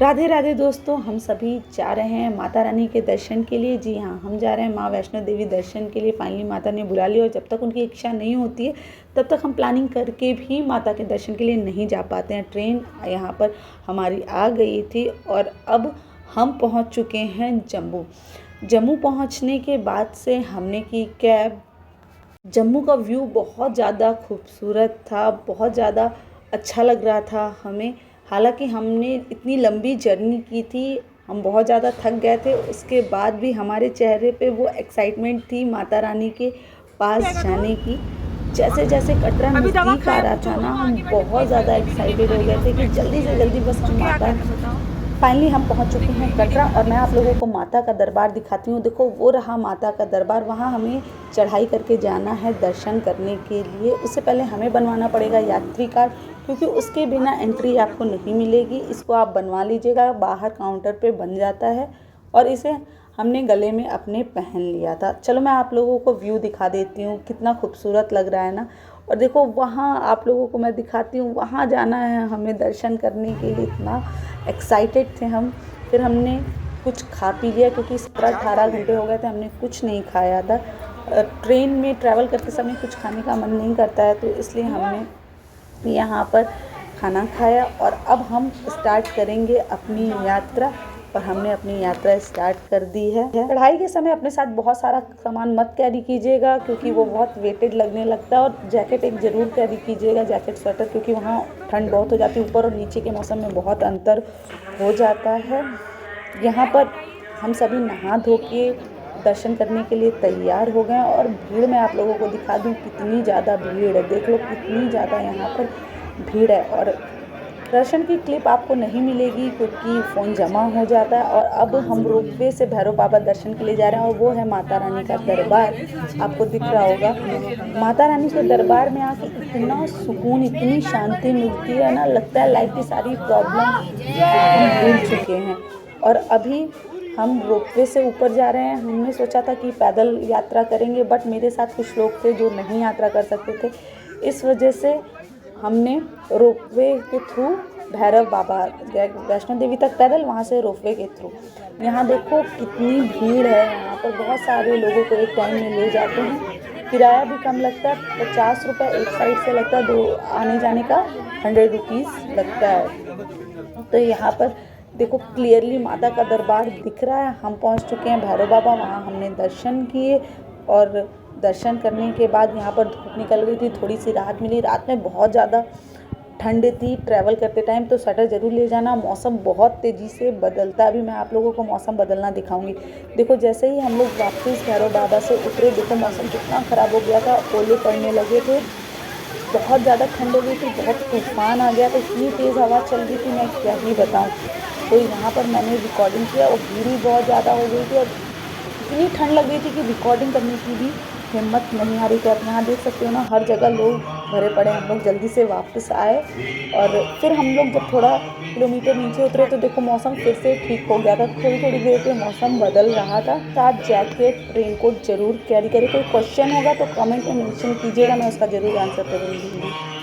राधे राधे दोस्तों, हम सभी जा रहे हैं माता रानी के दर्शन के लिए। जी हाँ, हम जा रहे हैं माँ वैष्णो देवी दर्शन के लिए। फाइनली माता ने बुला लिया और जब तक उनकी इच्छा नहीं होती है तब तक हम प्लानिंग करके भी माता के दर्शन के लिए नहीं जा पाते हैं। ट्रेन यहाँ पर हमारी आ गई थी और अब हम पहुँच चुके हैं जम्मू। जम्मू पहुँचने के बाद से हमने की कैब। जम्मू का व्यू बहुत ज़्यादा खूबसूरत था, बहुत ज़्यादा अच्छा लग रहा था हमें। हालांकि हमने इतनी लंबी जर्नी की थी, हम बहुत ज़्यादा थक गए थे, उसके बाद भी हमारे चेहरे पे वो एक्साइटमेंट थी माता रानी के पास जाने की। जैसे जैसे कटरा नज़दीक आ रहा था ना, हम बहुत ज़्यादा एक्साइटेड हो गए थे कि जल्दी से जल्दी बस हम माता। फाइनली हम पहुंच चुके हैं कटरा और मैं आप लोगों को माता का दरबार दिखाती हूँ। देखो वो रहा माता का दरबार। वहाँ हमें चढ़ाई करके जाना है दर्शन करने के लिए। उससे पहले हमें बनवाना पड़ेगा यात्री कार्ड, क्योंकि उसके बिना एंट्री आपको नहीं मिलेगी। इसको आप बनवा लीजिएगा, बाहर काउंटर पे बन जाता है और इसे हमने गले में अपने पहन लिया था। चलो मैं आप लोगों को व्यू दिखा देती हूँ, कितना खूबसूरत लग रहा है ना। और देखो वहाँ आप लोगों को मैं दिखाती हूँ, वहाँ जाना है हमें दर्शन करने के लिए। इतना एक्साइटेड थे हम। फिर हमने कुछ खा पी लिया, क्योंकि 17-18 घंटे हो गए थे, हमने कुछ नहीं खाया था। ट्रेन में ट्रैवल करते समय कुछ खाने का मन नहीं करता है, तो इसलिए हमने यहाँ पर खाना खाया और अब हम स्टार्ट करेंगे अपनी यात्रा। और हमने अपनी यात्रा स्टार्ट कर दी है। चढ़ाई के समय अपने साथ बहुत सारा सामान मत कैरी कीजिएगा, क्योंकि वो बहुत वेटेड लगने लगता है। और जैकेट एक ज़रूर कैरी कीजिएगा, जैकेट स्वेटर, क्योंकि वहाँ ठंड बहुत हो जाती है। ऊपर और नीचे के मौसम में बहुत अंतर हो जाता है। यहाँ पर हम सभी नहा धो के दर्शन करने के लिए तैयार हो गए और भीड़ में आप लोगों को दिखा दूँ कितनी ज़्यादा भीड़ है। देख लो कितनी ज़्यादा यहाँ पर भीड़ है। और दर्शन की क्लिप आपको नहीं मिलेगी क्योंकि फ़ोन जमा हो जाता है। और अब हम रोपवे से भैरव बाबा दर्शन के लिए जा रहे हैं और वो है माता रानी का दरबार। आपको दिख रहा होगा। माता रानी के दरबार में आके इतना सुकून, इतनी शांति मिलती है ना, लगता है लाइफ की सारी प्रॉब्लम हम भूल चुके हैं। और अभी हम रोपवे से ऊपर जा रहे हैं। हमने सोचा था कि पैदल यात्रा करेंगे, बट मेरे साथ कुछ लोग थे जो नहीं यात्रा कर सकते थे। इस वजह से हमने रोपवे के थ्रू भैरव बाबा वैष्णो देवी तक पैदल, वहाँ से रोपवे के थ्रू। यहाँ देखो कितनी भीड़ है। यहाँ पर बहुत सारे लोगों को एक टाइम में ले जाते हैं। किराया भी कम लगता है, 50 रुपये एक साइड से लगता है, दो आने जाने का 100 रुपीज़ लगता है। तो यहाँ पर देखो क्लियरली माता का दरबार दिख रहा है। हम पहुँच चुके हैं भैरव बाबा। वहाँ हमने दर्शन किए और दर्शन करने के बाद यहाँ पर धूप निकल गई थी, थोड़ी सी राहत मिली। रात में बहुत ज़्यादा ठंड थी ट्रैवल करते टाइम, तो स्वेटर ज़रूर ले जाना। मौसम बहुत तेज़ी से बदलता है। अभी मैं आप लोगों को मौसम बदलना दिखाऊंगी। देखो जैसे ही हम लोग वापस भैरव बाबा से उतरे, देखो मौसम कितना ख़राब हो गया था, ओले पड़ने लगे थे, बहुत ज़्यादा ठंड हो गई थी, बहुत तूफान आ गया था, इतनी तेज़ हवा चल रही थी, मैं क्या ही बताऊँ। तो यहाँ पर मैंने रिकॉर्डिंग किया और भीड़ भी बहुत ज़्यादा हो गई थी और इतनी ठंड लग रही थी कि रिकॉर्डिंग करने की भी हिम्मत नहीं आ रही थी। आप यहाँ देख सकते हो ना, हर जगह लोग भरे पड़े हैं। हम लोग जल्दी से वापस आए और फिर हम लोग जब थोड़ा किलोमीटर नीचे उतरे तो देखो मौसम फिर से ठीक हो गया था। थोड़ी थोड़ी देर पे मौसम बदल रहा था। साथ जैकेट, रेनकोट ज़रूर कैरी करें। कोई क्वेश्चन होगा तो कमेंट में मेंशन कीजिएगा, मैं उसका ज़रूर आंसर करूँगी।